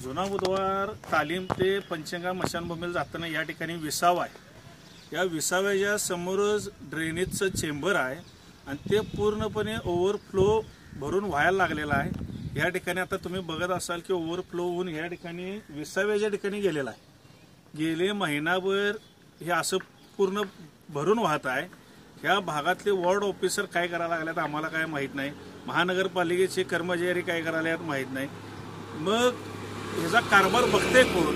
जुना बुधवार तालीम ते पंचगंगा मशानभूमीला जाताना या ठिकाणी विसावा आहे। या विसाव्याच्या समोरच ड्रेनेजचं चेंबर आहे आणि ते पूर्णपणे ओव्हरफ्लो भरून व्हायला लागलेला आहे। या ठिकाणी आता तुम्ही बघत असाल की ओव्हरफ्लो होऊन या ठिकाणी विसाव्याच्या ठिकाणी गेलेला आहे। गेले महिनाभर हे असं पूर्ण भरून वाहत आहे। या भागातले वॉर्ड ऑफिसर काय करायला लागल्यात आम्हाला काय माहीत नाही, महानगरपालिकेचे कर्मचारी काय करायला लागल्यात माहीत नाही। मग याचा कारभार बघते कोण?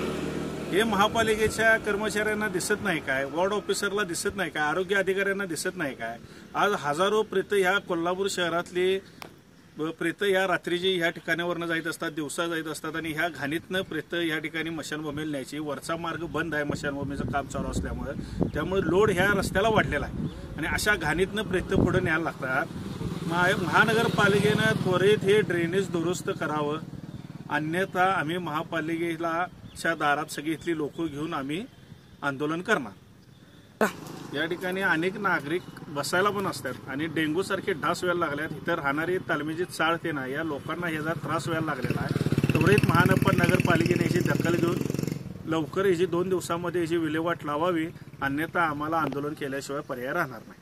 हे महापालिकेच्या कर्मचाऱ्यांना दिसत नाही काय? वॉर्ड ऑफिसरला दिसत नाही काय? आरोग्य अधिकाऱ्यांना दिसत नाही काय? आज हजारो प्रेत ह्या कोल्हापूर शहरातली प्रेत या रात्रीची ह्या ठिकाणावरनं जात असतात, दिवसा जात असतात आणि ह्या घाणीतनं प्रेत या ठिकाणी मशानभूमीला न्यायची। वरचा मार्ग बंद आहे मशानभूमीचं काम चालू असल्यामुळे, त्यामुळे लोड ह्या रस्त्याला वाढलेला आहे आणि अशा घाणीतनं प्रेत पुढे न्यायला लागतात। महानगरपालिकेनं त्वरित हे ड्रेनेज दुरुस्त करावं, अन्यथा आम्ही महापालिकेच्या दारात सगळी इथली लोक घेऊन आम्ही आंदोलन करणार। या ठिकाणी अनेक नागरिक बसायला पण असतात आणि डेंग्यू सारखे डास व्हायला लागल्यात। इथं राहणारी तालमीची चाळ ते ना या लोकांना ह्याचा त्रास व्हायला लागलेला आहे। त्वरित महानगरपालिकेने याची दखल घेऊन लवकर याची 2 दिवसामध्ये याची विल्हेवाट लावावी, अन्यथा आम्हाला आंदोलन केल्याशिवाय पर्याय राहणार नाही।